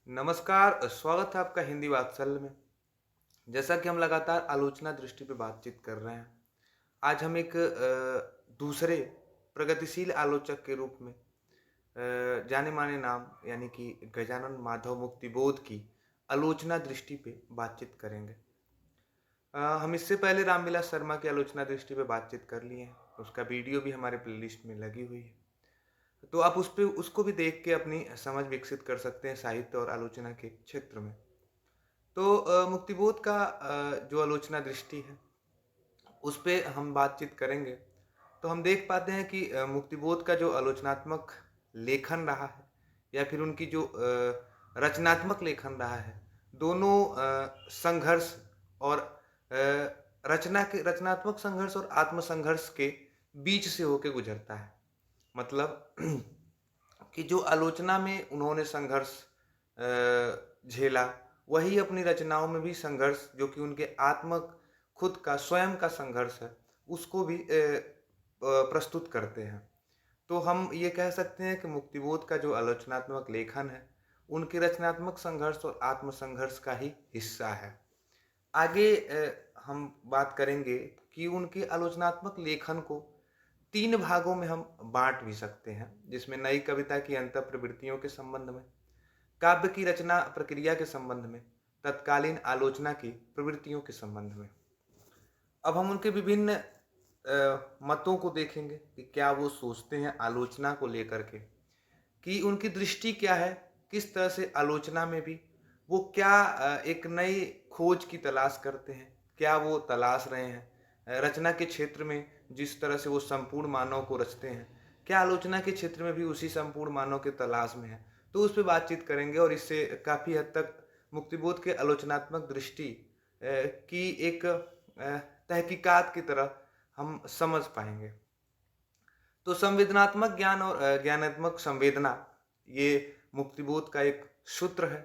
नमस्कार, स्वागत है आपका हिंदी वात्सल्य में। जैसा कि हम लगातार आलोचना दृष्टि पे बातचीत कर रहे हैं, आज हम एक दूसरे प्रगतिशील आलोचक के रूप में जाने-माने नाम यानी कि गजानन माधव मुक्तिबोध की आलोचना दृष्टि पे बातचीत करेंगे। हम इससे पहले रामविलास शर्मा की आलोचना दृष्टि पे बातचीत कर लिए हैं, उसका वीडियो भी हमारे प्लेलिस्ट में लगी हुई है। तो आप उस पे उसको भी देख के अपनी समझ विकसित कर सकते हैं साहित्य और आलोचना के क्षेत्र में। तो मुक्तिबोध का जो आलोचना दृष्टि है, उस पे हम बातचीत करेंगे। तो हम देख पाते हैं कि मुक्तिबोध का जो आलोचनात्मक लेखन रहा है या फिर उनकी जो रचनात्मक लेखन रहा है, दोनों संघर्ष और रचनात्मक संघर्ष और आत्मसंघर्ष के बीच से होके गुजरता है। मतलब कि जो आलोचना में उन्होंने संघर्ष झेला, वही अपनी रचनाओं में भी संघर्ष जो कि उनके खुद का स्वयं का संघर्ष है, उसको भी प्रस्तुत करते हैं। तो हम ये कह सकते हैं कि मुक्तिबोध का जो आलोचनात्मक लेखन है, उनके रचनात्मक संघर्ष और आत्मसंघर्ष का ही हिस्सा है। आगे हम बात करेंगे कि उनके आलोचनात्मक लेखन को 3 भागों में हम बाँट भी सकते हैं, जिसमें नई कविता की अंतःप्रवृत्तियों के संबंध में, काव्य की रचना प्रक्रिया के संबंध में, तत्कालीन आलोचना की प्रवृत्तियों के संबंध में। अब हम उनके विभिन्न मतों को देखेंगे कि क्या वो सोचते हैं आलोचना को लेकर के, कि उनकी दृष्टि क्या है, किस तरह से आलोचना में भी वो क्या एक नई खोज की तलाश करते हैं, क्या वो तलाश रहे हैं। रचना के क्षेत्र में जिस तरह से वो संपूर्ण मानव को रचते हैं, क्या आलोचना के क्षेत्र में भी उसी संपूर्ण मानव के तलाश में है। तो उस पे बातचीत करेंगे और इससे काफ़ी हद तक मुक्तिबोध के आलोचनात्मक दृष्टि की एक तहकीकात की तरह हम समझ पाएँगे। तो संवेदनात्मक ज्ञान और ज्ञानात्मक संवेदना, ये मुक्तिबोध का एक सूत्र है।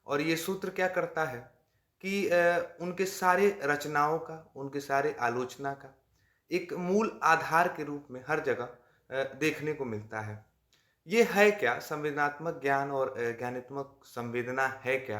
और ये सूत्र क्या करता है कि उनके सारे रचनाओं का, उनके सारे आलोचना का एक मूल आधार के रूप में हर जगह देखने को मिलता है। ये है क्या संवेदनात्मक ज्ञान और ज्ञानात्मक संवेदना है क्या?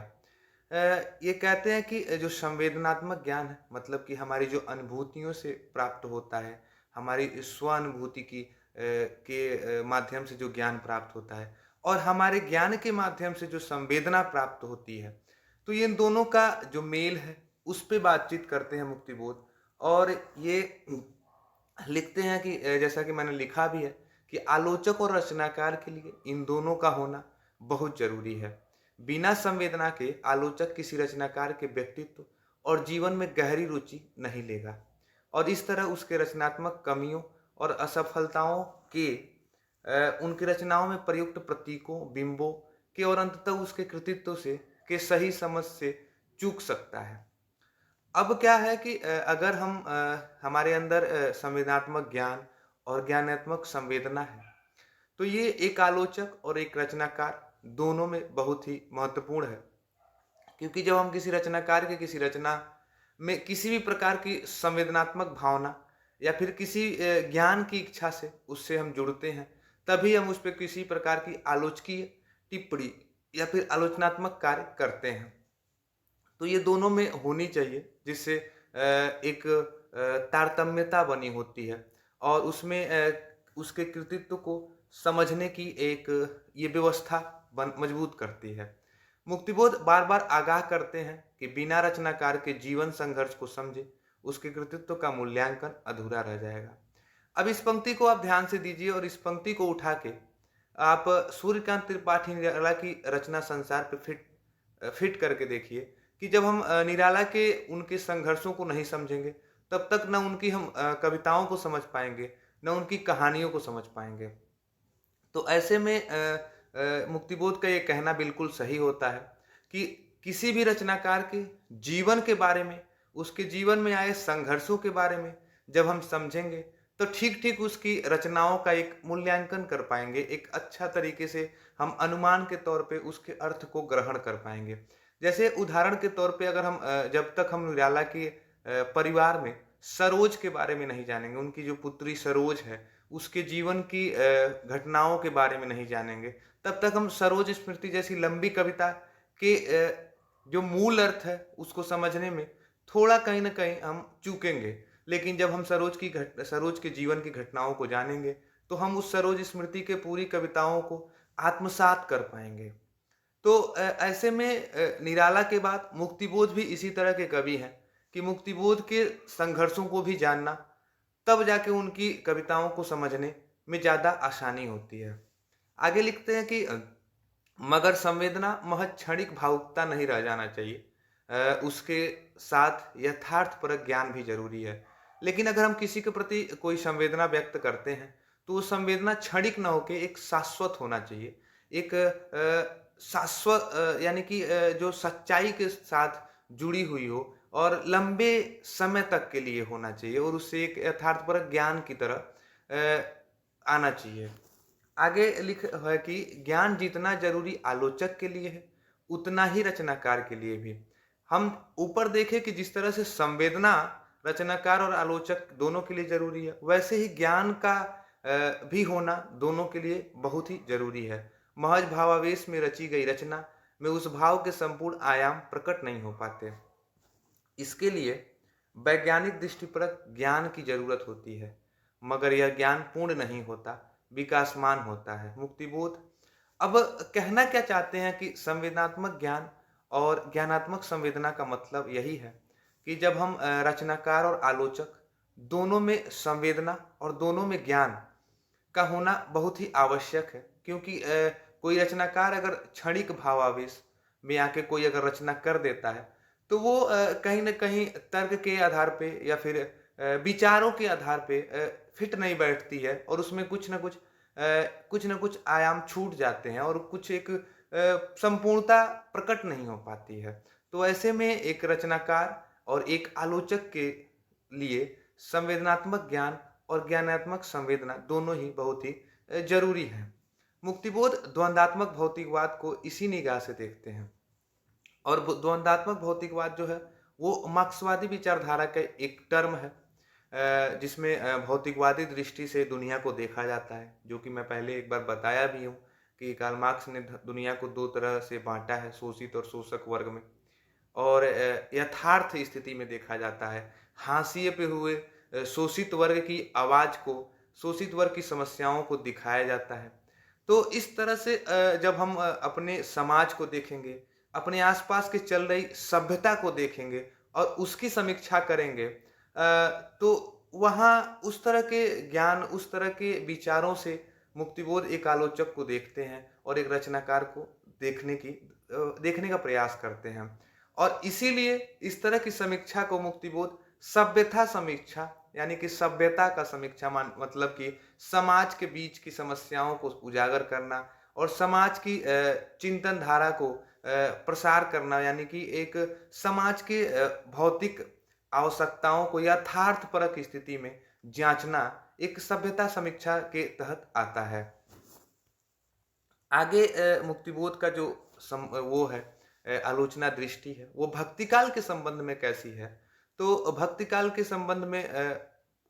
ये कहते हैं कि जो संवेदनात्मक ज्ञान है, मतलब कि हमारी जो अनुभूतियों से प्राप्त होता है, हमारी स्वानुभूति की के माध्यम से जो ज्ञान प्राप्त होता है और हमारे ज्ञान के माध्यम से जो संवेदना प्राप्त होती है, तो ये इन दोनों का जो मेल है, उस पे बातचीत करते हैं मुक्तिबोध। और ये लिखते हैं कि जैसा कि मैंने लिखा भी है कि आलोचक और रचनाकार के लिए इन दोनों का होना बहुत ज़रूरी है। बिना संवेदना के आलोचक किसी रचनाकार के व्यक्तित्व और जीवन में गहरी रुचि नहीं लेगा और इस तरह उसके रचनात्मक कमियों और असफलताओं के उनकी रचनाओं में प्रयुक्त प्रतीकों, बिंबों के और अंततः उसके कृतित्व से के सही समझ से चूक सकता है। अब क्या है कि अगर हम हमारे अंदर संवेदनात्मक ज्ञान और ज्ञानात्मक संवेदना है, तो ये एक आलोचक और एक रचनाकार दोनों में बहुत ही महत्वपूर्ण है। क्योंकि जब हम किसी रचनाकार की किसी रचना में किसी भी प्रकार की संवेदनात्मक भावना या फिर किसी ज्ञान की इच्छा से उससे हम जुड़ते हैं, तभी हम उस पे किसी प्रकार की आलोचकीय टिप्पणी या फिर आलोचनात्मक कार्य करते हैं। तो ये दोनों में होनी चाहिए, जिससे एक तारतम्यता बनी होती है और उसमें उसके कृतित्व को समझने की एक ये व्यवस्था मजबूत करती है। मुक्तिबोध बार-बार आगाह करते हैं कि बिना रचनाकार के जीवन संघर्ष को समझे, उसके कृतित्व का मूल्यांकन अधूरा रह जाएगा। अब इस पंक्ति को आप ध्यान से दीजिए और इस पंक्ति को उठा के आप सूर्यकांत त्रिपाठी निराला की रचना संसार पे फिट करके देखिए कि जब हम निराला के उनके संघर्षों को नहीं समझेंगे, तब तक ना उनकी हम कविताओं को समझ पाएँगे, ना उनकी कहानियों को समझ पाएँगे। तो ऐसे में मुक्तिबोध का ये कहना बिल्कुल सही होता है कि किसी भी रचनाकार के जीवन के बारे में, उसके जीवन में आए संघर्षों के बारे में जब हम समझेंगे, तो ठीक-ठीक उसकी रचनाओं का एक मूल्यांकन कर पाएँगे। एक अच्छा तरीके से हम अनुमान के तौर पे उसके अर्थ को ग्रहण कर पाएँगे। जैसे उदाहरण के तौर पे अगर हम जब तक हम निराला के परिवार में सरोज के बारे में नहीं जानेंगे, उनकी जो पुत्री सरोज है, उसके जीवन की घटनाओं के बारे में नहीं जानेंगे, तब तक हम सरोज स्मृति जैसी लंबी कविता के जो मूल अर्थ है उसको समझने में थोड़ा कहीं न कहीं हम चूकेंगे। लेकिन जब हम सरोज के जीवन की घटनाओं को जानेंगे, तो हम उस सरोज स्मृति के पूरी कविताओं को आत्मसात कर पाएँगे। तो ऐसे में निराला के बाद मुक्तिबोध भी इसी तरह के कवि हैं कि मुक्तिबोध के संघर्षों को भी जानना, तब जाके उनकी कविताओं को समझने में ज़्यादा आसानी होती है। आगे लिखते हैं कि मगर संवेदना महज क्षणिक भावुकता नहीं रह जाना चाहिए। उसके साथ यथार्थपरक ज्ञान भी ज़रूरी है। लेकिन अगर हम किसी के प्रति कोई संवेदना व्यक्त करते हैं, तो वो संवेदना क्षणिक ना होके एक शाश्वत होना चाहिए। एक शाश्वत यानी कि जो सच्चाई के साथ जुड़ी हुई हो और लंबे समय तक के लिए होना चाहिए और उससे एक यथार्थपरक ज्ञान की तरह आना चाहिए। आगे लिख है कि ज्ञान जितना ज़रूरी आलोचक के लिए है, उतना ही रचनाकार के लिए भी। हम ऊपर देखें कि जिस तरह से संवेदना रचनाकार और आलोचक दोनों के लिए ज़रूरी है, वैसे ही ज्ञान का भी होना दोनों के लिए बहुत ही ज़रूरी है। महज भावावेश में रची गई रचना में उस भाव के संपूर्ण आयाम प्रकट नहीं हो पाते। इसके लिए वैज्ञानिक दृष्टिपरक ज्ञान की जरूरत होती है, मगर यह ज्ञान पूर्ण नहीं होता, विकासमान होता है। मुक्तिबोध अब कहना क्या चाहते हैं कि संवेदनात्मक ज्ञान और ज्ञानात्मक संवेदना का मतलब यही है कि जब हम रचनाकार और आलोचक दोनों में संवेदना और दोनों में ज्ञान का होना बहुत ही आवश्यक है, क्योंकि कोई रचनाकार अगर क्षणिक भावावेश में आके कोई अगर रचना कर देता है, तो वो कहीं न कहीं तर्क के आधार पे या फिर विचारों के आधार पे फिट नहीं बैठती है और उसमें कुछ न कुछ आयाम छूट जाते हैं और कुछ एक संपूर्णता प्रकट नहीं हो पाती है। तो ऐसे में एक रचनाकार और एक आलोचक के लिए संवेदनात्मक ज्ञान और ज्ञानात्मक संवेदना दोनों ही बहुत ही ज़रूरी है। मुक्तिबोध द्वंद्वात्मक भौतिकवाद को इसी निगाह से देखते हैं और द्वंद्वात्मक भौतिकवाद जो है वो मार्क्सवादी विचारधारा का एक टर्म है, जिसमें भौतिकवादी दृष्टि से दुनिया को देखा जाता है, जो कि मैं पहले एक बार बताया भी हूँ कि कार्ल मार्क्स ने दुनिया को दो तरह से बांटा है, शोषित और शोषक वर्ग में। और यथार्थ स्थिति में देखा जाता है, हाशिए पे हुए शोषित वर्ग की आवाज़ को, शोषित वर्ग की समस्याओं को दिखाया जाता है। तो इस तरह से जब हम अपने समाज को देखेंगे, अपने आसपास की चल रही सभ्यता को देखेंगे और उसकी समीक्षा करेंगे, तो वहाँ उस तरह के ज्ञान, उस तरह के विचारों से मुक्तिबोध एक आलोचक को देखते हैं और एक रचनाकार को देखने का प्रयास करते हैं। और इसीलिए इस तरह की समीक्षा को मुक्तिबोध सभ्यता समीक्षा यानी कि सभ्यता का समीक्षा मतलब कि समाज के बीच की समस्याओं को उजागर करना और समाज की चिंतन धारा को प्रसार करना, यानी कि एक समाज के भौतिक आवश्यकताओं को यथार्थपरक स्थिति में जांचना एक सभ्यता समीक्षा के तहत आता है। आगे मुक्तिबोध का जो वो है आलोचना दृष्टि है, वो भक्तिकाल के संबंध में कैसी है। तो भक्तिकाल के संबंध में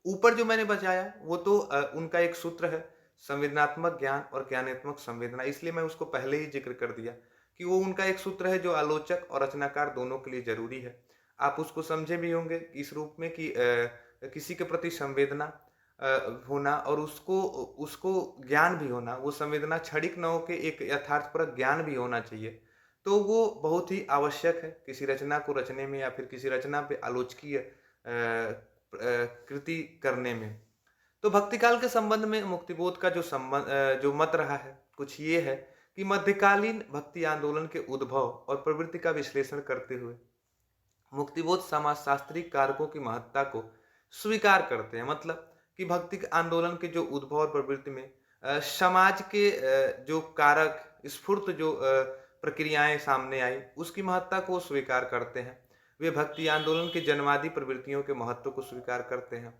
ऊपर जो मैंने बताया वो तो उनका एक सूत्र है, संवेदनात्मक ज्ञान और ज्ञानात्मक संवेदना, इसलिए मैं उसको पहले ही जिक्र कर दिया कि वो उनका एक सूत्र है जो आलोचक और रचनाकार दोनों के लिए जरूरी है। आप उसको समझे भी होंगे इस रूप में कि किसी के प्रति संवेदना होना और उसको उसको ज्ञान भी होना, वो संवेदना क्षणिक न हो के एक यथार्थपरक ज्ञान भी होना चाहिए। तो वो बहुत ही आवश्यक है किसी रचना को रचने में या फिर किसी रचना पे आलोचकीय कृति करने में। तो भक्तिकाल के संबंध में मुक्तिबोध का जो मत रहा है कुछ ये है कि मध्यकालीन भक्ति आंदोलन के उद्भव और प्रवृत्ति का विश्लेषण करते हुए मुक्तिबोध समाजशास्त्री कारकों की महत्ता को स्वीकार करते हैं। मतलब कि भक्ति आंदोलन के जो उद्भव और प्रवृत्ति में समाज के जो कारक स्फूर्त जो प्रक्रियाएं सामने आई उसकी महत्ता को स्वीकार करते हैं। वे भक्ति आंदोलन के जनवादी प्रवृत्तियों के महत्व को स्वीकार करते हैं,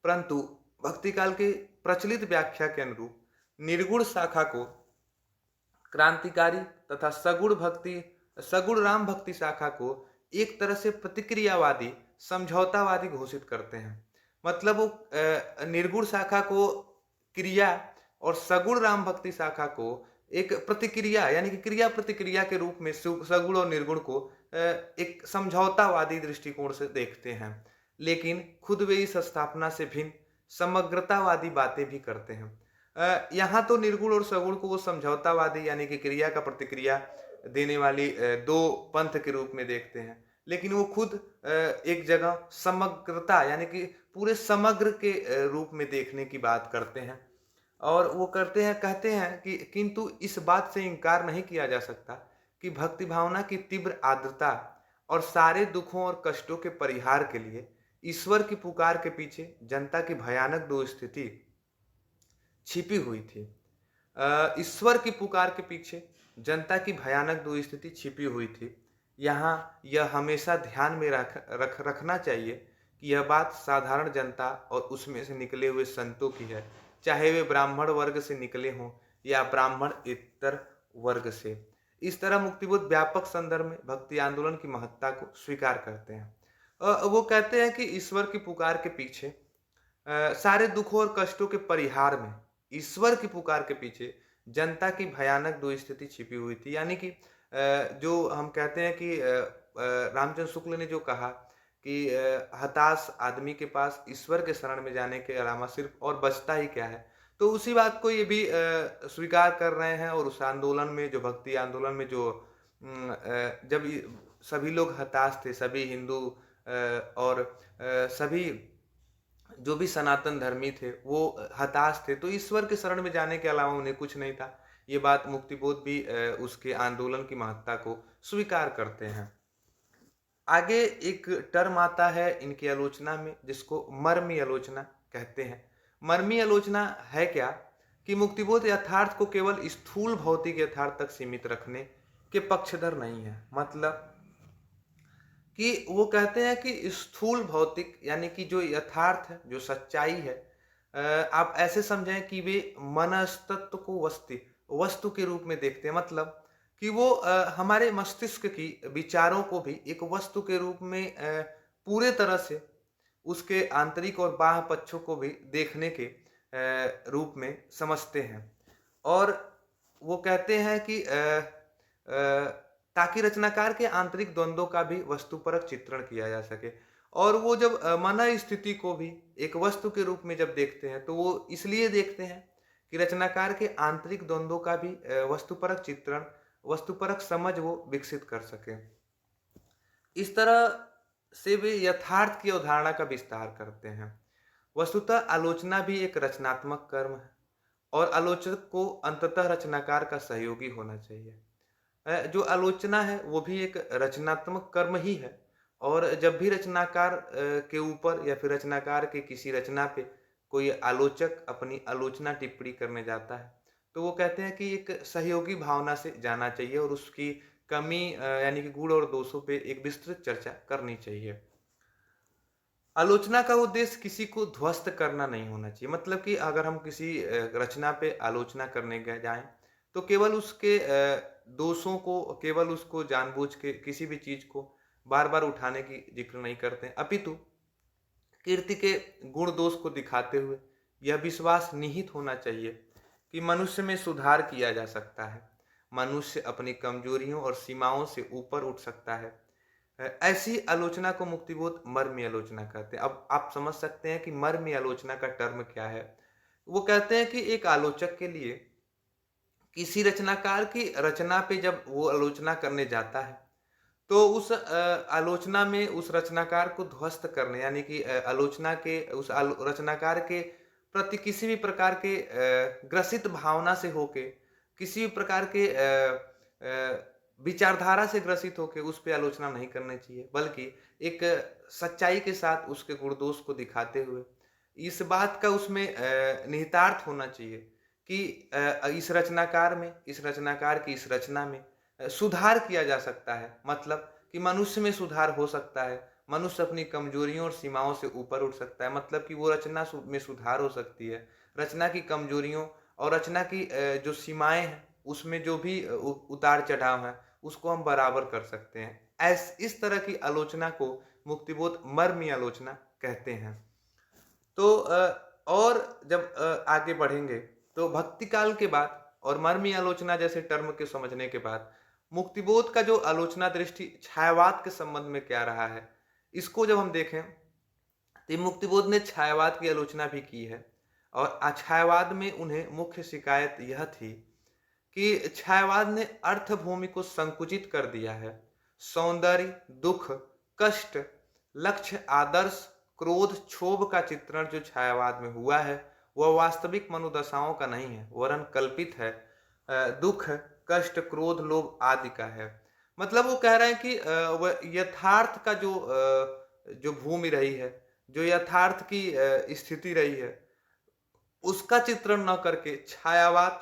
परंतु भक्ति काल के प्रचलित व्याख्या के अनुरूप निर्गुण शाखा को क्रांतिकारी तथा सगुण राम भक्ति शाखा को एक तरह से प्रतिक्रियावादी समझौतावादी घोषित करते हैं। मतलब वो निर्गुण शाखा को क्रिया और सगुण राम भक्ति शाखा को एक प्रतिक्रिया यानी कि क्रिया प्रतिक्रिया के रूप में सगुण और निर्गुण को एक समझौतावादी दृष्टिकोण से देखते हैं, लेकिन खुद वे इस स्थापना से भिन्न समग्रतावादी बातें भी करते हैं। यहाँ तो निर्गुण और सगुण को वो समझौतावादी यानी कि क्रिया का प्रतिक्रिया देने वाली दो पंथ के रूप में देखते हैं, लेकिन वो खुद एक जगह समग्रता यानी कि पूरे समग्र के रूप में देखने की बात करते हैं। और वो कहते हैं कि किंतु इस बात से इनकार नहीं किया जा सकता कि भक्ति भावना की तीव्र आर्द्रता और सारे दुखों और कष्टों के परिहार के लिए ईश्वर की पुकार के पीछे जनता की भयानक दो स्थिति छिपी हुई थी। ईश्वर की पुकार के पीछे जनता की भयानक दो स्थिति छिपी हुई थी। यहाँ यह हमेशा ध्यान में रखना चाहिए कि यह बात साधारण जनता और उसमें से निकले हुए संतों की है, चाहे वे ब्राह्मण वर्ग से निकले हों या ब्राह्मण इतर वर्ग से। इस तरह मुक्तिबोध व्यापक संदर्भ में भक्ति आंदोलन की महत्ता को स्वीकार करते हैं। वो कहते हैं कि ईश्वर की पुकार के पीछे सारे दुखों और कष्टों के परिहार में ईश्वर की पुकार के पीछे जनता की भयानक दो स्थिति छिपी हुई थी। यानी कि जो हम कहते हैं कि रामचंद्र शुक्ल ने जो कहा कि हताश आदमी के पास ईश्वर के शरण में जाने के अलावा सिर्फ और बचता ही क्या है, तो उसी बात को ये भी स्वीकार कर रहे हैं। और उस आंदोलन में जो भक्ति आंदोलन में जो जब सभी लोग हताश थे, सभी हिंदू और सभी जो भी सनातन धर्मी थे वो हताश थे, तो ईश्वर के शरण में जाने के अलावा उन्हें कुछ नहीं था। ये बात मुक्तिबोध भी उसके आंदोलन की महत्ता को स्वीकार करते हैं। आगे एक टर्म आता है इनकी आलोचना में जिसको मर्मी आलोचना कहते हैं। मर्मी आलोचना है क्या कि मुक्तिबोध यथार्थ को केवल स्थूल भौतिक यथार्थ तक सीमित रखने के पक्षधर नहीं है। मतलब कि वो कहते हैं कि स्थूल भौतिक यानी कि जो यथार्थ है, जो सच्चाई है, आप ऐसे समझें कि वे मनस्तत्व को वस्तु के रूप में देखते हैं। मतलब कि वो हमारे मस्तिष्क की विचारों को भी एक वस्तु के रूप में पूरे तरह से उसके आंतरिक और बाह्य पक्षों को भी देखने के रूप में समझते हैं। और वो कहते हैं कि ताकि रचनाकार के आंतरिक द्वंद्वों का भी वस्तुपरक चित्रण किया जा सके। और वो जब मन स्थिति को भी एक वस्तु के रूप में जब देखते हैं तो वो इसलिए देखते हैं कि रचनाकार के आंतरिक द्वंद्वों का भी वस्तुपरक चित्रण, वस्तुपरक समझ वो विकसित कर सके। इस तरह से वे यथार्थ की अवधारणा का विस्तार करते हैं। वस्तुतः आलोचना भी एक रचनात्मक कर्म है और आलोचक को अंततः रचनाकार का सहयोगी होना चाहिए। जो आलोचना है वो भी एक रचनात्मक कर्म ही है। और जब भी रचनाकार के ऊपर या फिर रचनाकार के किसी रचना पे कोई आलोचक अपनी आलोचना टिप्पणी करने जाता है तो वो कहते हैं कि एक सहयोगी भावना से जाना चाहिए और उसकी कमी यानी कि गुण और दोषों पे एक विस्तृत चर्चा करनी चाहिए। आलोचना का उद्देश्य किसी को ध्वस्त करना नहीं होना चाहिए। मतलब कि अगर हम किसी रचना पे आलोचना करने गए जाएं तो केवल उसके दोषों को, केवल उसको जानबूझ के किसी भी चीज को बार बार उठाने की जिक्र नहीं करते हैं, अपितु कीर्ति के गुण दोष को दिखाते हुए यह विश्वास निहित होना चाहिए कि मनुष्य में सुधार किया जा सकता है, मनुष्य अपनी कमजोरियों और सीमाओं से ऊपर उठ सकता है। ऐसी आलोचना को मुक्तिबोध मर्मी आलोचना कहते हैं। अब आप समझ सकते हैं कि मर्मी आलोचना का टर्म क्या है। वो कहते हैं कि एक आलोचक के लिए किसी रचनाकार की रचना पे जब वो आलोचना करने जाता है तो उस आलोचना में उस रचनाकार को ध्वस्त करने यानी कि आलोचना के उस रचनाकार के प्रति किसी भी प्रकार के ग्रसित भावना से होके, किसी भी प्रकार के विचारधारा से ग्रसित होके उस पे आलोचना नहीं करनी चाहिए, बल्कि एक सच्चाई के साथ उसके गुण दोष को दिखाते हुए इस बात का उसमें निहितार्थ होना चाहिए कि इस रचनाकार की इस रचना में सुधार किया जा सकता है। मतलब कि मनुष्य में सुधार हो सकता है, मनुष्य अपनी कमजोरियों और सीमाओं से ऊपर उठ सकता है। मतलब कि वो रचना में सुधार हो सकती है, रचना की कमजोरियों और रचना की जो सीमाएं हैं उसमें जो भी उतार चढ़ाव है उसको हम बराबर कर सकते हैं। इस तरह की आलोचना को मुक्तिबोध मर्मी आलोचना कहते हैं। तो और जब आगे बढ़ेंगे तो भक्ति काल के बाद और मर्मी आलोचना जैसे टर्म के समझने के बाद मुक्तिबोध का जो आलोचना दृष्टि छायावाद के संबंध में क्या रहा है, इसको जब हम देखें तो मुक्तिबोध ने छायावाद की आलोचना भी की है। और छायावाद में उन्हें मुख्य शिकायत यह थी कि छायावाद ने अर्थभूमि को संकुचित कर दिया है। सौंदर्य, दुख, कष्ट, लक्ष्य, आदर्श, क्रोध, क्षोभ का चित्रण जो छायावाद में हुआ है वह वास्तविक मनोदशाओं का नहीं है, वरन कल्पित है। दुख, कष्ट, क्रोध, लोभ आदि का है। मतलब वो कह रहे हैं कि वह यथार्थ का जो भूमि रही है, जो यथार्थ की स्थिति रही है, उसका चित्रण न करके छायावाद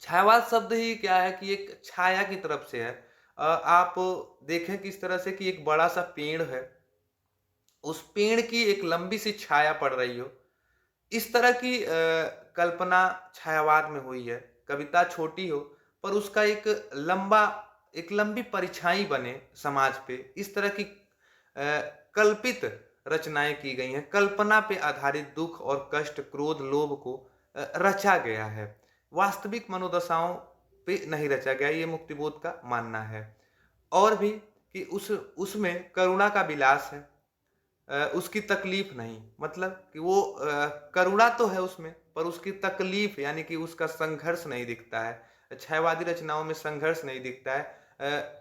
छायावाद शब्द ही क्या है कि एक छाया की तरफ से है। आप देखें किस तरह से कि एक बड़ा सा पेड़ है, उस पेड़ की एक लंबी सी छाया पड़ रही हो, इस तरह की कल्पना छायावाद में हुई है। कविता छोटी हो पर उसका एक लंबी परछाई बने समाज पे, इस तरह की कल्पित रचनाएं की गई हैं। कल्पना पे आधारित दुख और कष्ट, क्रोध, लोभ को रचा गया है, वास्तविक मनोदशाओं पे नहीं रचा गया, ये मुक्तिबोध का मानना है। और भी कि उसमें करुणा का विलास है, उसकी तकलीफ नहीं। मतलब कि वो करुणा तो है उसमें पर उसकी तकलीफ यानी कि उसका संघर्ष नहीं दिखता है। छायावादी रचनाओं में संघर्ष नहीं दिखता है।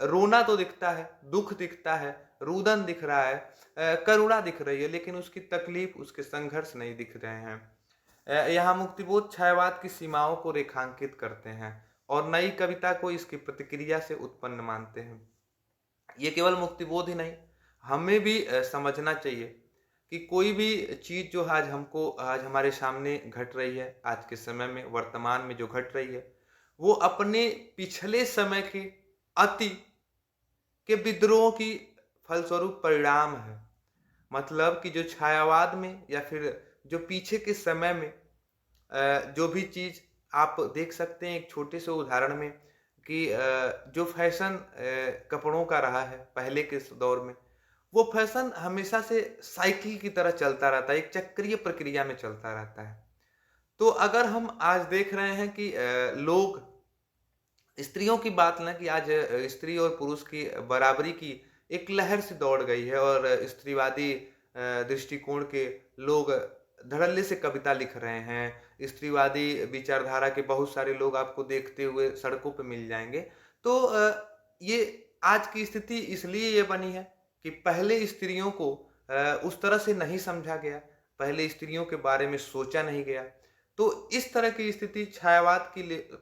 रोना तो दिखता है, दुख दिखता है, रुदन दिख रहा है, करुणा दिख रही है, लेकिन उसकी तकलीफ, उसके संघर्ष नहीं दिख रहे हैं। यहाँ मुक्तिबोध छायावाद की सीमाओं को रेखांकित करते हैं और नई कविता को इसकी प्रतिक्रिया से उत्पन्न मानते हैं। ये केवल मुक्तिबोध ही नहीं, हमें भी समझना चाहिए कि कोई भी चीज़ जो आज हमारे सामने घट रही है, आज के समय में वर्तमान में जो घट रही है, वो अपने पिछले समय के अति के विद्रोह की फलस्वरूप परिणाम है। मतलब कि जो छायावाद में या फिर जो पीछे के समय में जो भी चीज़ आप देख सकते हैं एक छोटे से उदाहरण में कि जो फैशन कपड़ों का रहा है पहले के इस दौर में, वो फैशन हमेशा से साइकिल की तरह चलता रहता है, एक चक्रीय प्रक्रिया में चलता रहता है। तो अगर हम आज देख रहे हैं कि लोग स्त्रियों की बात ना कि आज स्त्री और पुरुष की बराबरी की एक लहर से दौड़ गई है और स्त्रीवादी दृष्टिकोण के लोग धड़ल्ले से कविता लिख रहे हैं। स्त्रीवादी विचारधारा के बहुत सारे लोग आपको देखते हुए सड़कों पे मिल जाएंगे। तो ये आज की स्थिति इसलिए ये बनी है कि पहले स्त्रियों को उस तरह से नहीं समझा गया, पहले स्त्रियों के बारे में सोचा नहीं गया। तो इस तरह की स्थिति छायावाद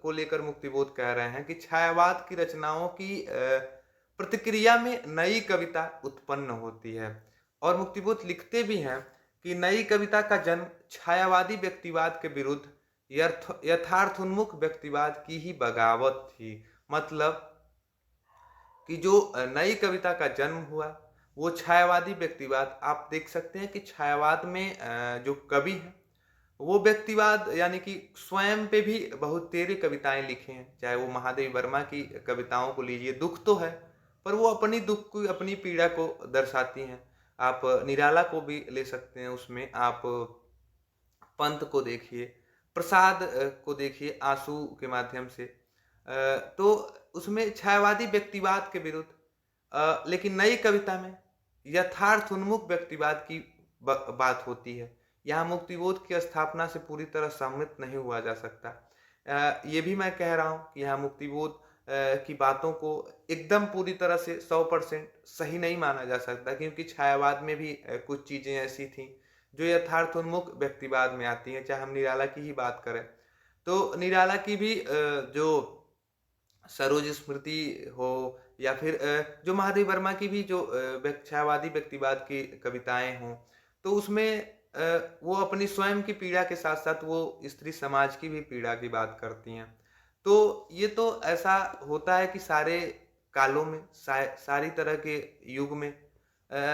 को लेकर मुक्तिबोध कह रहे हैं कि छायावाद की रचनाओं की प्रतिक्रिया में नई कविता उत्पन्न होती है। और मुक्तिबोध लिखते भी हैं कि नई कविता का जन्म छायावादी व्यक्तिवाद के विरुद्ध यथार्थोन्मुख व्यक्तिवाद की ही बगावत थी। मतलब कि जो नई कविता का जन्म हुआ वो छायावादी व्यक्तिवाद, आप देख सकते हैं कि छायावाद में जो कवि हैं वो व्यक्तिवाद यानी कि स्वयं पे भी बहुत तेरे कविताएं लिखे हैं। चाहे वो महादेवी वर्मा की कविताओं को लीजिए, दुख तो है पर वो अपनी दुख को, अपनी पीड़ा को दर्शाती हैं। आप निराला को भी ले सकते हैं, उसमें आप पंत को देखिए, प्रसाद को देखिए आंसू के माध्यम से। तो उसमें छायावादी व्यक्तिवाद के विरुद्ध लेकिन नई कविता में यथार्थ उन्मुख व्यक्तिवाद की बात होती है। यहाँ मुक्तिबोध की स्थापना से पूरी तरह सहमत नहीं हुआ जा सकता। ये भी मैं कह रहा हूँ कि यहाँ मुक्तिबोध की बातों को एकदम पूरी तरह से 100% सही नहीं माना जा सकता, क्योंकि छायावाद में भी कुछ चीज़ें ऐसी थीं जो यथार्थोन्मुख व्यक्तिवाद में आती हैं। चाहे हम निराला की ही बात करें तो निराला की भी जो सरोज स्मृति हो या फिर जो महादेवी वर्मा की भी जो छायावादी व्यक्तिवाद की कविताएं हों, तो उसमें वो अपनी स्वयं की पीड़ा के साथ साथ वो स्त्री समाज की भी पीड़ा की बात करती हैं। तो ये तो ऐसा होता है कि सारे कालों में सारी तरह के युग में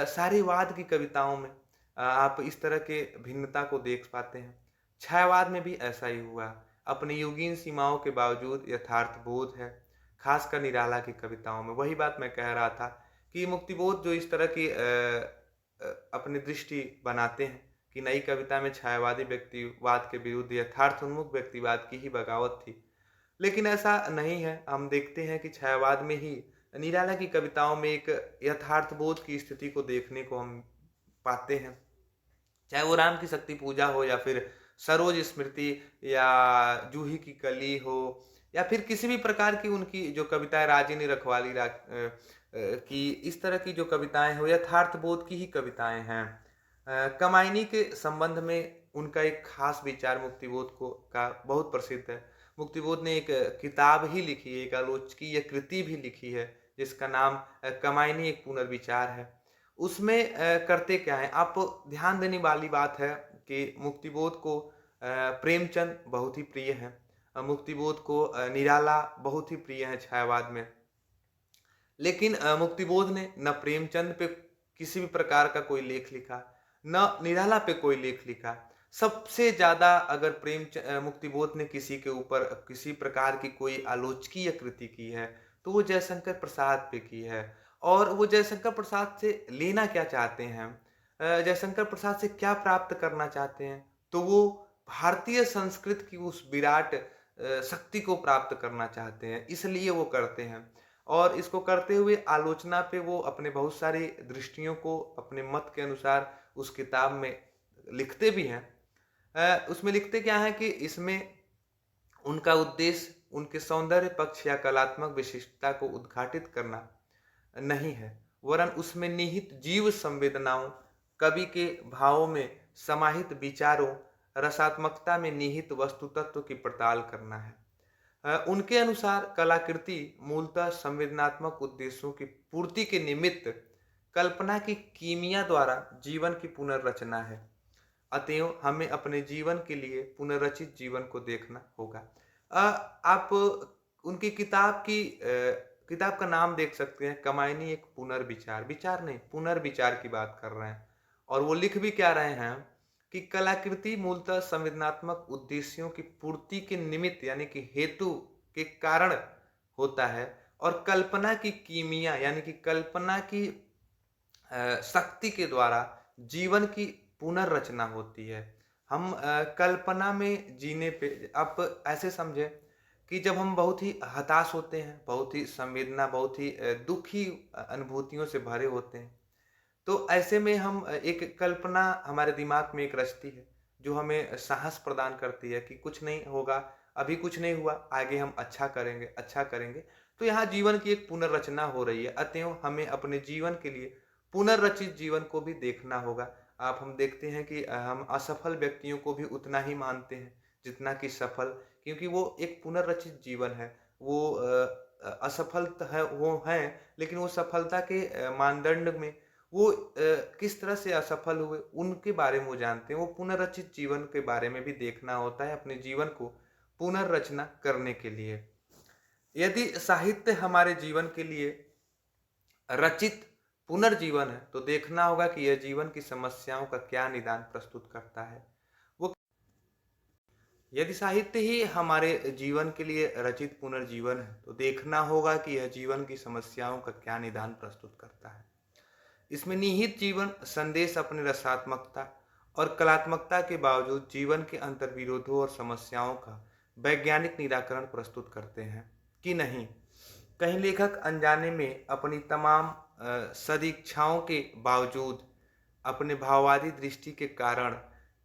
सारे वाद की कविताओं में आप इस तरह के भिन्नता को देख पाते हैं। छायावाद में भी ऐसा ही हुआ। अपनी युगीन सीमाओं के बावजूद यथार्थ बोध है, खासकर निराला की कविताओं में। वही बात मैं कह रहा था कि मुक्तिबोध जो इस तरह की अपनी दृष्टि बनाते हैं कि नई कविता में छायावादी व्यक्तिवाद के विरुद्ध यथार्थोन्मुख व्यक्तिवाद की ही बगावत थी। लेकिन ऐसा नहीं है। हम देखते हैं कि छायावाद में ही निराला की कविताओं में एक यथार्थबोध की स्थिति को देखने को हम पाते हैं। चाहे वो राम की शक्ति पूजा हो या फिर सरोज स्मृति या जूही की कली हो या फिर किसी भी प्रकार की उनकी जो कविताएं रागिनी रखवाली की इस तरह की जो कविताएं हो यथार्थ बोध की ही कविताएं हैं। कमायनी के संबंध में उनका एक खास विचार मुक्तिबोध को का बहुत प्रसिद्ध है। मुक्तिबोध ने एक किताब ही लिखी है, एक आलोचकीय कृति भी लिखी है जिसका नाम कमायनी एक पुनर्विचार है। उसमें करते क्या हैं, आप ध्यान देने वाली बात है कि मुक्तिबोध को प्रेमचंद बहुत ही प्रिय हैं। मुक्तिबोध को निराला बहुत ही प्रिय है छायावाद में। लेकिन मुक्तिबोध ने न प्रेमचंद पे किसी भी प्रकार का कोई लेख लिखा, न निराला पे कोई लेख लिखा। सबसे ज़्यादा अगर मुक्तिबोध ने किसी के ऊपर किसी प्रकार की कोई आलोचकीय कृति की है, तो वो जयशंकर प्रसाद पे की है। और वो जयशंकर प्रसाद से लेना क्या चाहते हैं, जयशंकर प्रसाद से क्या प्राप्त करना चाहते हैं, तो वो भारतीय संस्कृत की उस विराट शक्ति को प्राप्त करना चाहते हैं, इसलिए वो करते हैं। और इसको करते हुए आलोचना पे वो अपने बहुत सारी दृष्टियों को अपने मत के अनुसार उस किताब में लिखते भी हैं। उसमें लिखते क्या है कि इसमें उनका उद्देश्य उनके सौंदर्य पक्ष या कलात्मक विशिष्टता को उद्घाटित करना नहीं है, वरन उसमें निहित जीव संवेदनाओं, कवि के भावों में समाहित विचारों, रसात्मकता में निहित वस्तु तत्व की पड़ताल करना है। उनके अनुसार कलाकृति मूलतः संवेदनात्मक उद्देश्यों की पूर्ति के निमित्त कल्पना की कीमिया द्वारा जीवन की पुनर्रचना है। अतएव हमें अपने जीवन के लिए पुनर्रचित जीवन को देखना होगा। आप उनकी किताब का नाम देख सकते हैं, कमायनी एक पुनर्विचार, विचार नहीं पुनर्विचार की बात कर रहे हैं। और वो लिख भी क्या रहे हैं कि कलाकृति मूलतः संवेदनात्मक उद्देश्यों की पूर्ति के निमित्त यानी कि हेतु के कारण होता है, और कल्पना की कीमिया यानी कि कल्पना की शक्ति के द्वारा जीवन की पुनर्रचना होती है। हम कल्पना में जीने पे आप ऐसे समझें कि जब हम बहुत ही हताश होते हैं, बहुत ही संवेदना, बहुत ही दुखी अनुभूतियों से भरे होते हैं, तो ऐसे में हम एक कल्पना हमारे दिमाग में एक रचती है जो हमें साहस प्रदान करती है कि कुछ नहीं होगा, अभी कुछ नहीं हुआ, आगे हम अच्छा करेंगे, अच्छा करेंगे। तो यहाँ जीवन की एक पुनर्रचना हो रही है। अतएव हमें अपने जीवन के लिए पुनर्रचित जीवन को भी देखना होगा। हम देखते हैं कि हम असफल व्यक्तियों को भी उतना ही मानते हैं जितना कि सफल, क्योंकि वो एक पुनर्रचित जीवन है। वो असफल है, वो हैं, लेकिन वो सफलता के मानदंड में वो किस तरह से असफल हुए उनके बारे में वो जानते हैं। वो पुनर्रचित जीवन के बारे में भी देखना होता है अपने जीवन को पुनर्रचना करने के लिए। यदि साहित्य हमारे जीवन के लिए रचित पुनर्जीवन है, तो देखना होगा कि यह जीवन की समस्याओं का क्या निदान प्रस्तुत करता है। वो यदि साहित्य ही हमारे जीवन के लिए रचित पुनर्जीवन है, तो देखना होगा कि यह जीवन की समस्याओं का क्या निदान प्रस्तुत करता है। इसमें निहित जीवन संदेश अपनी रसात्मकता और कलात्मकता के बावजूद जीवन के अंतर्विरोधों और समस्याओं का वैज्ञानिक निराकरण प्रस्तुत करते हैं कि नहीं। कहीं लेखक अनजाने में अपनी तमाम सदिच्छाओं के बावजूद अपने भाववादी दृष्टि के कारण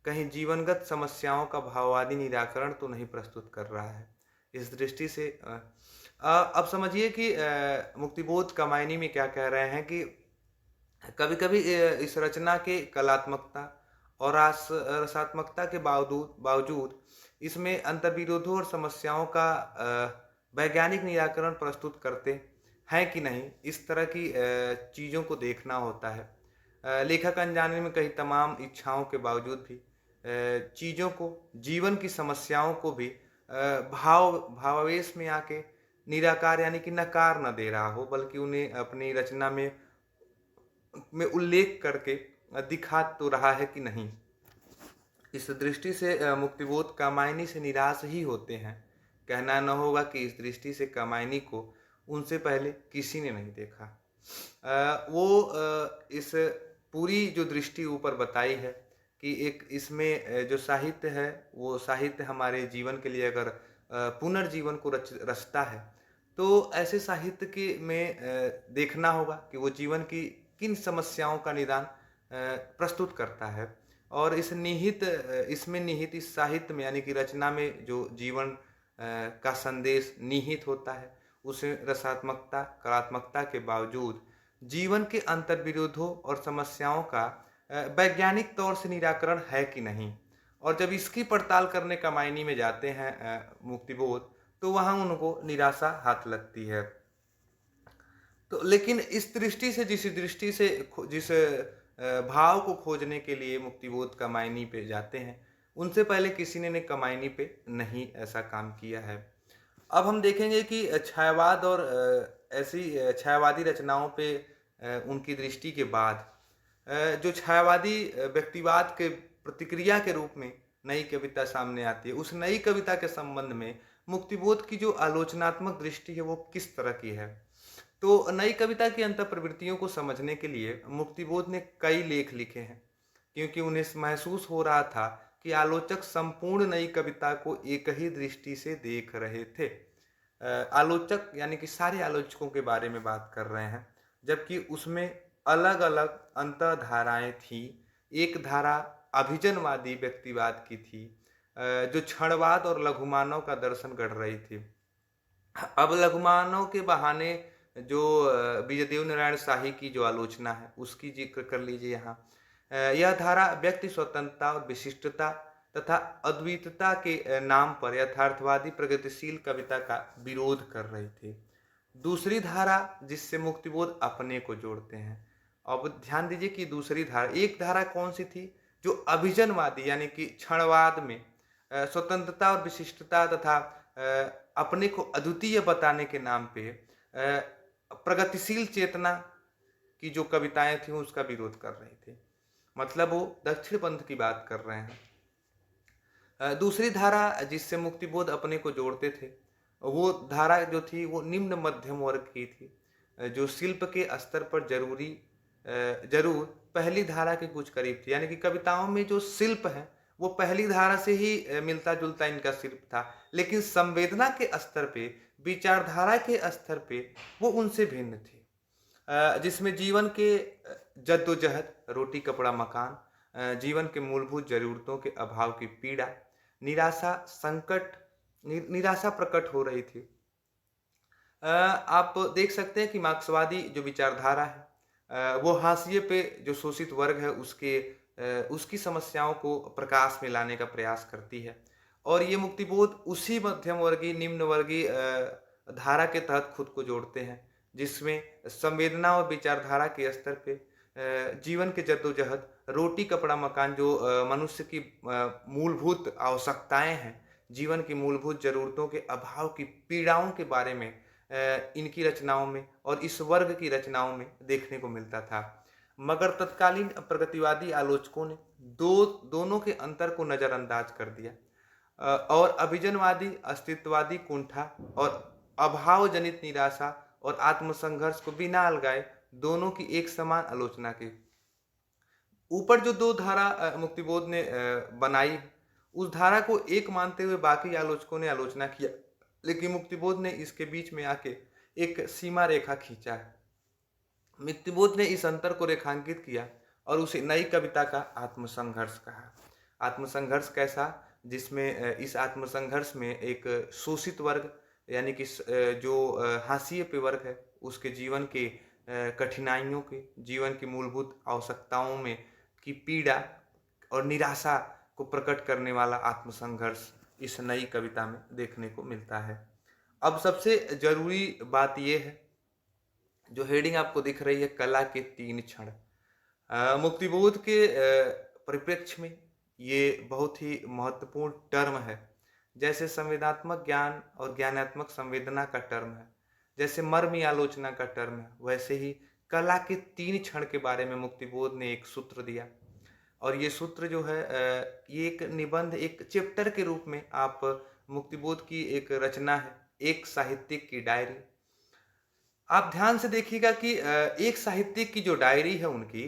कहीं जीवनगत समस्याओं का भाववादी निराकरण तो नहीं प्रस्तुत कर रहा है। इस दृष्टि से अब समझिए कि मुक्तिबोध कमायनी में क्या कह रहे हैं कि कभी कभी इस रचना के कलात्मकता और रसात्मकता के बावजूद इसमें अंतर्विरोधों और समस्याओं का वैज्ञानिक निराकरण प्रस्तुत करते हैं कि नहीं, इस तरह की चीज़ों को देखना होता है। लेखक अनजाने में कई तमाम इच्छाओं के बावजूद भी चीज़ों को, जीवन की समस्याओं को भी भावावेश में आके निराकार यानी कि नकार न दे रहा हो, बल्कि उन्हें अपनी रचना में उल्लेख करके दिखा तो रहा है कि नहीं। इस दृष्टि से मुक्तिबोध कामायनी से निराश ही होते हैं। कहना न होगा कि इस दृष्टि से कामायनी को उनसे पहले किसी ने नहीं देखा। वो इस पूरी जो दृष्टि ऊपर बताई है, कि एक इसमें जो साहित्य है, वो साहित्य हमारे जीवन के लिए अगर पुनर्जीवन को रचता है, तो ऐसे साहित्य के में देखना होगा कि वो जीवन की किन समस्याओं का निदान प्रस्तुत करता है। और इसमें निहित इस साहित्य में यानी कि रचना में जो जीवन का संदेश निहित होता है, उसे रसात्मकता, कलात्मकता के बावजूद जीवन के अंतर्विरोधों और समस्याओं का वैज्ञानिक तौर से निराकरण है कि नहीं। और जब इसकी पड़ताल करने का मायने में जाते हैं मुक्तिबोध, तो वहाँ उनको निराशा हाथ लगती है। तो लेकिन इस दृष्टि से जिस दृष्टि से जिस भाव को खोजने के लिए मुक्तिबोध कमायनी पे जाते हैं, उनसे पहले किसी ने कमायनी पे नहीं ऐसा काम किया है। अब हम देखेंगे कि छायावाद और ऐसी छायावादी रचनाओं पे उनकी दृष्टि के बाद जो छायावादी व्यक्तिवाद के प्रतिक्रिया के रूप में नई कविता सामने आती है, उस नई कविता के संबंध में मुक्तिबोध की जो आलोचनात्मक दृष्टि है वो किस तरह की है। तो नई कविता की अंतःप्रवृत्तियों को समझने के लिए मुक्तिबोध ने कई लेख लिखे हैं, क्योंकि उन्हें महसूस हो रहा था कि आलोचक संपूर्ण नई कविता को एक ही दृष्टि से देख रहे थे। आलोचक यानी कि सारे आलोचकों के बारे में बात कर रहे हैं, जबकि उसमें अलग अलग अंतःधाराएं थी। एक धारा अभिजनवादी व्यक्तिवाद की थी, जो क्षणवाद और लघुमानव का दर्शन गढ़ रही थी। अब लघुमानव के बहाने जो विजयदेव नारायण शाही की जो आलोचना है, उसकी जिक्र कर लीजिए यहाँ। यह धारा व्यक्ति स्वतंत्रता और विशिष्टता तथा अद्वितीयता के नाम पर यथार्थवादी प्रगतिशील कविता का विरोध कर रही थी। दूसरी धारा जिससे मुक्तिबोध अपने को जोड़ते हैं। अब ध्यान दीजिए कि दूसरी धारा, एक धारा कौन सी थी, जो अभिजनवादी यानी कि क्षणवाद में स्वतंत्रता और विशिष्टता तथा अपने को अद्वितीय बताने के नाम पे प्रगतिशील चेतना की जो कविताएं थी उसका विरोध कर रहे थे। मतलब वो दक्षिण पंथ की बात कर रहे हैं। दूसरी धारा जिससे मुक्तिबोध अपने को जोड़ते थे, वो धारा जो थी वो निम्न मध्यम वर्ग की थी, जो शिल्प के स्तर पर जरूर पहली धारा के कुछ करीब थी। यानी कि कविताओं में जो शिल्प है वो पहली धारा से ही मिलता जुलता इनका शिल्प था, लेकिन संवेदना के स्तर पे, विचारधारा के स्तर पे वो उनसे भिन्न थी। जिसमें जीवन के जद्दोजहद, रोटी कपड़ा मकान, जीवन के मूलभूत जरूरतों के अभाव की पीड़ा, निराशा, संकट, निराशा प्रकट हो रही थी। आप देख सकते हैं कि मार्क्सवादी जो विचारधारा है, वो हाशिए पे जो शोषित वर्ग है उसकी समस्याओं को प्रकाश में लाने का प्रयास करती है। और ये मुक्तिबोध उसी मध्यम वर्गीय निम्न वर्गीय धारा के तहत खुद को जोड़ते हैं, जिसमें संवेदना और विचारधारा के स्तर पे जीवन के जद्दोजहद, रोटी कपड़ा मकान जो मनुष्य की मूलभूत आवश्यकताएं हैं, जीवन की मूलभूत जरूरतों के अभाव की पीड़ाओं के बारे में इनकी रचनाओं में और इस वर्ग की रचनाओं में देखने को मिलता था। मगर तत्कालीन प्रगतिवादी आलोचकों ने दोनों के अंतर को नजरअंदाज कर दिया और अभिजनवादी अस्तित्ववादी कुंठा और अभाव जनित निराशा और आत्मसंघर्ष को बिना अलगाए दोनों की एक समान आलोचना की। ऊपर जो दो धारा मुक्तिबोध ने बनाई, उस धारा को एक मानते हुए बाकी आलोचकों ने आलोचना किया, लेकिन मुक्तिबोध ने इसके बीच में आके एक सीमा रेखा खींचा है। मुक्तिबोध ने इस अंतर को रेखांकित किया और उसे नई कविता का आत्मसंघर्ष कहा। आत्मसंघर्ष कैसा, जिसमें इस आत्मसंघर्ष में एक शोषित वर्ग यानी कि जो हाशिए पे वर्ग है, उसके जीवन के कठिनाइयों के, जीवन की मूलभूत आवश्यकताओं में की पीड़ा और निराशा को प्रकट करने वाला आत्मसंघर्ष इस नई कविता में देखने को मिलता है। अब सबसे जरूरी बात यह है, जो हेडिंग आपको दिख रही है, कला के 3 क्षण। मुक्तिबोध के परिप्रेक्ष्य में ये बहुत ही महत्वपूर्ण टर्म है। जैसे संवेदनात्मक ज्ञान और ज्ञानात्मक संवेदना का टर्म है, जैसे मर्म आलोचना का टर्म है, वैसे ही कला के 3 क्षण के बारे में मुक्तिबोध ने एक सूत्र दिया। और ये सूत्र जो है ये एक निबंध, एक चैप्टर के रूप में आप मुक्तिबोध की एक रचना है, एक साहित्यिक की डायरी। आप ध्यान से देखिएगा कि एक साहित्यिक की जो डायरी है उनकी,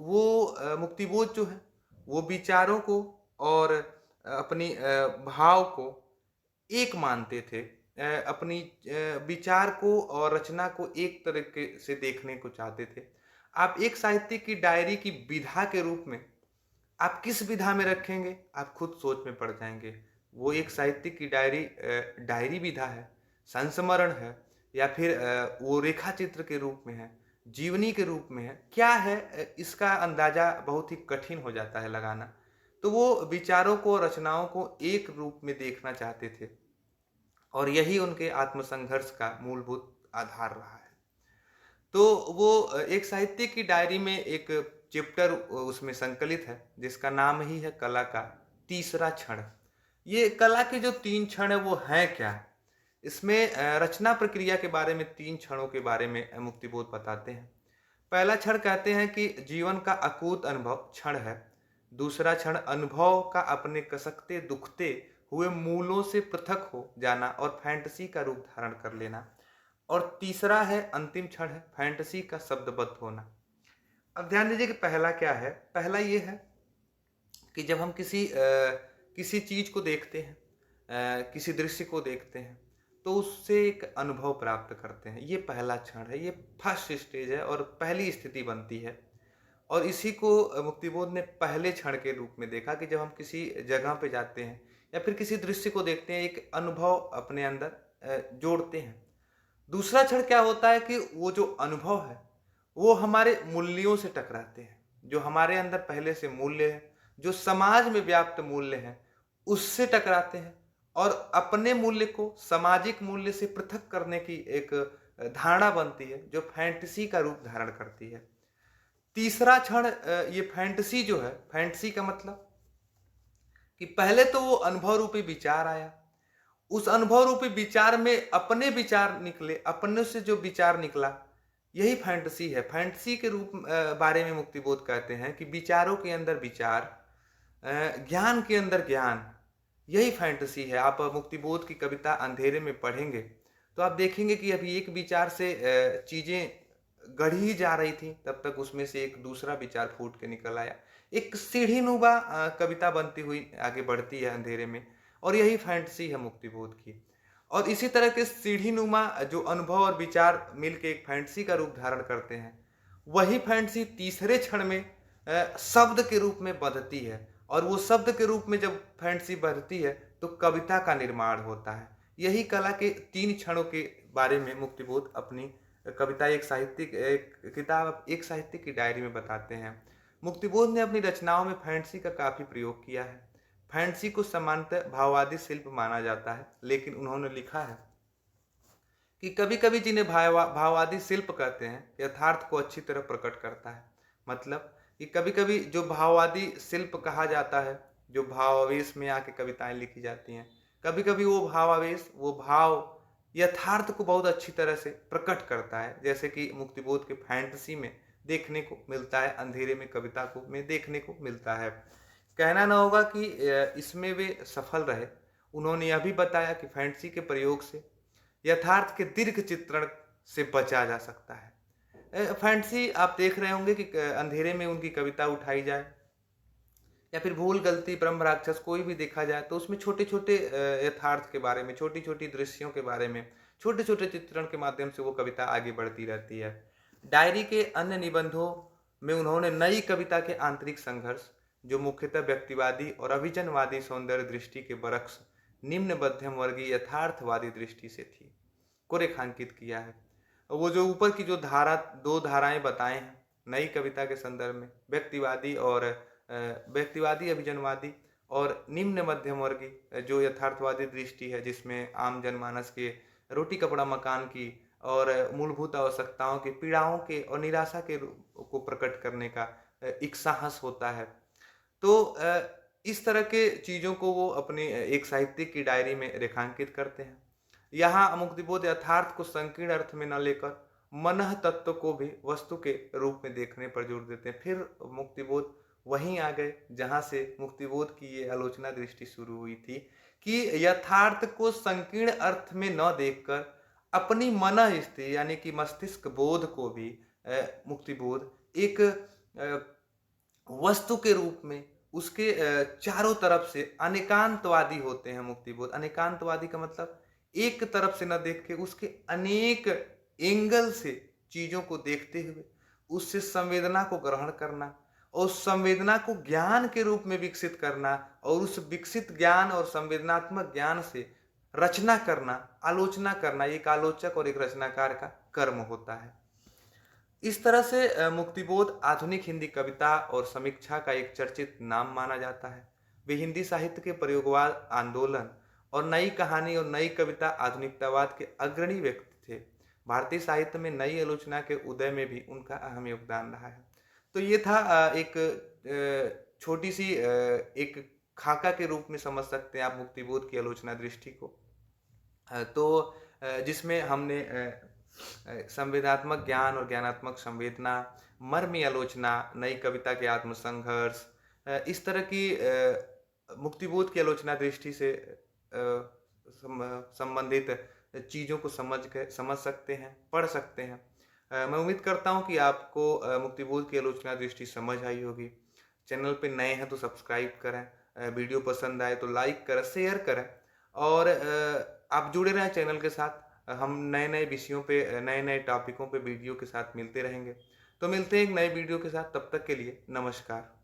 वो मुक्तिबोध जो है वो विचारों को और अपनी भाव को एक मानते थे। अपनी विचार को और रचना को एक तरीके से देखने को चाहते थे। आप एक साहित्यिक की डायरी की विधा के रूप में आप किस विधा में रखेंगे, आप खुद सोच में पड़ जाएँगे। वो एक साहित्यिक की डायरी डायरी विधा है, संस्मरण है या फिर वो रेखा चित्र के रूप में है, जीवनी के रूप में है, क्या है इसका अंदाज़ा बहुत ही कठिन हो जाता है लगाना। तो वो विचारों को, रचनाओं को एक रूप में देखना चाहते थे और यही उनके आत्मसंघर्ष का मूलभूत आधार रहा है। तो वो एक साहित्य की डायरी में एक चैप्टर उसमें संकलित है जिसका नाम ही है कला का तीसरा क्षण। ये कला के जो 3 क्षण है वो हैं क्या? इसमें रचना प्रक्रिया के बारे में 3 क्षणों के बारे में मुक्तिबोध बताते हैं। पहला क्षण कहते हैं कि जीवन का अकूत अनुभव क्षण है। दूसरा क्षण अनुभव का अपने कसकते दुखते हुए मूलों से पृथक हो जाना और फैंटेसी का रूप धारण कर लेना। और तीसरा है अंतिम क्षण है फैंटेसी का शब्दबद्ध होना। अब ध्यान दीजिए कि पहला क्या है? पहला ये है कि जब हम किसी चीज़ को देखते हैं, किसी दृश्य को देखते हैं, तो उससे एक अनुभव प्राप्त करते हैं। ये पहला क्षण है, ये फर्स्ट स्टेज है और पहली स्थिति बनती है। और इसी को मुक्तिबोध ने पहले क्षण के रूप में देखा कि जब हम किसी जगह पे जाते हैं या फिर किसी दृश्य को देखते हैं, एक अनुभव अपने अंदर जोड़ते हैं। दूसरा क्षण क्या होता है कि वो जो अनुभव है, वो हमारे मूल्यों से टकराते हैं। जो हमारे अंदर पहले से मूल्य है, जो समाज में व्याप्त मूल्य हैं, उससे टकराते हैं और अपने मूल्य को सामाजिक मूल्य से पृथक करने की एक धारणा बनती है, जो फैंटेसी का रूप धारण करती है। तीसरा क्षण ये फैंटेसी जो है, फैंटेसी का मतलब कि पहले तो वो अनुभव रूपी विचार आया। उस अनुभव रूपी विचार में अपने विचार निकले, अपने से जो विचार निकला, यही फैंटेसी है। फैंटेसी के रूप बारे में मुक्तिबोध कहते हैं कि विचारों के अंदर विचार, ज्ञान के अंदर ज्ञान, यही फैंटेसी है। आप मुक्तिबोध की कविता अंधेरे में पढ़ेंगे, तो आप देखेंगे कि अभी एक विचार से चीज़ें गढ़ी ही जा रही थी, तब तक उसमें से एक दूसरा विचार फूट के निकल आया। एक सीढ़ीनुमा कविता बनती हुई आगे बढ़ती है अंधेरे में और यही फैंटेसी है मुक्तिबोध की। और इसी तरह के सीढ़ीनुमा जो अनुभव और विचार मिलके एक फैंटेसी का रूप धारण करते हैं, वही फैंटेसी तीसरे क्षण में शब्द के रूप में बदलती है और वो शब्द के रूप में जब फैंटेसी बढ़ती है तो कविता का निर्माण होता है। यही कला के 3 क्षणों के बारे में मुक्तिबोध अपनी कविता एक किताब एक साहित्य की डायरी में बताते हैं। मुक्तिबोध ने अपनी रचनाओं में फैंटेसी का काफ़ी प्रयोग किया है। फैंटेसी को सामान्यतः भाववादी शिल्प माना जाता है, लेकिन उन्होंने लिखा है कि कभी-कभी जिन्हें भाववादी शिल्प कहते हैं, यथार्थ को अच्छी तरह प्रकट करता है। मतलब कि कभी-कभी जो भाववादी शिल्प कहा जाता है, जो भावावेश में आके कविताएँ लिखी जाती हैं, कभी-कभी वो भावावेश, वो भाव यथार्थ को बहुत अच्छी तरह से प्रकट करता है। जैसे कि मुक्तिबोध के फैंटेसी में देखने को मिलता है, अंधेरे में कविता को में देखने को मिलता है। कहना ना होगा कि इसमें वे सफल रहे। उन्होंने यह भी बताया कि फैंटेसी के प्रयोग से यथार्थ के दीर्घ चित्रण से बचा जा सकता है। फैंटेसी आप देख रहे होंगे कि अंधेरे में उनकी कविता उठाई जाए या फिर भूल गलती ब्रह्म राक्षस कोई भी देखा जाए तो उसमें छोटे-छोटे यथार्थ के बारे में, छोटी-छोटी दृश्यों के बारे में, छोटे-छोटे चित्रण के माध्यम से वो कविता आगे बढ़ती रहती है। डायरी के अन्य निबंधों में उन्होंने नई कविता के आंतरिक संघर्ष, जो मुख्यतः व्यक्तिवादी और अभिजनवादी सौंदर्य दृष्टि के बरक्स निम्न मध्यम वर्गीय यथार्थवादी दृष्टि से थी, को रेखांकित किया है। वो जो ऊपर की जो 2 धाराएँ बताए हैं, नई कविता के संदर्भ में व्यक्तिवादी और व्यक्तिवादी, अभिजनवादी और निम्न मध्यम वर्गीय जो यथार्थवादी दृष्टि है, जिसमें आम जनमानस के रोटी कपड़ा मकान की और मूलभूत आवश्यकताओं की पीड़ाओं के और निराशा के रूप को प्रकट करने का एक साहस होता है। तो इस तरह के चीज़ों को वो अपने एक साहित्यिक की डायरी में रेखांकित करते हैं। यहाँ मुक्तिबोध यथार्थ को संकीर्ण अर्थ में न लेकर मनः तत्व को भी वस्तु के रूप में देखने पर जोर देते हैं। फिर मुक्तिबोध वहीं आ गए जहाँ से मुक्तिबोध की ये आलोचना दृष्टि शुरू हुई थी कि यथार्थ को संकीर्ण अर्थ में न देखकर अपनी मनः स्थिति यानी कि मस्तिष्क बोध को भी मुक्तिबोध एक वस्तु के रूप में उसके चारों तरफ से अनेकांतवादी होते हैं मुक्तिबोध। अनेकांतवादी का मतलब एक तरफ से न देख के उसके अनेक एंगल से चीज़ों को देखते हुए उससे संवेदना को ग्रहण करना और उस संवेदना को ज्ञान के रूप में विकसित करना और उस विकसित ज्ञान और संवेदनात्मक ज्ञान से रचना करना, आलोचना करना, एक आलोचक और एक रचनाकार का कर्म होता है। इस तरह से मुक्तिबोध आधुनिक हिंदी कविता और समीक्षा का एक चर्चित नाम माना जाता है। वे हिंदी साहित्य के प्रयोगवाद आंदोलन और नई कहानी और नई कविता आधुनिकतावाद के अग्रणी व्यक्ति थे। भारतीय साहित्य में नई आलोचना के उदय में भी उनका अहम योगदान रहा है। तो ये था एक छोटी सी एक खाका के रूप में समझ सकते हैं आप मुक्तिबोध की आलोचना दृष्टि को। जिसमें हमने संवेदात्मक ज्ञान और ज्ञानात्मक संवेदना, मर्मी आलोचना, नई कविता के आत्मसंघर्ष, इस तरह की मुक्तिबोध की आलोचना दृष्टि से संबंधित चीज़ों को समझ सकते हैं, पढ़ सकते हैं। मैं उम्मीद करता हूँ कि आपको मुक्तिबोध की आलोचना दृष्टि समझ आई होगी। चैनल पे नए हैं तो सब्सक्राइब करें, वीडियो पसंद आए तो लाइक करें, शेयर करें और आप जुड़े रहें चैनल के साथ। हम नए-नए विषयों पे, नए-नए टॉपिकों पे वीडियो के साथ मिलते रहेंगे। तो मिलते हैं एक नए वीडियो के साथ, तब तक के लिए नमस्कार।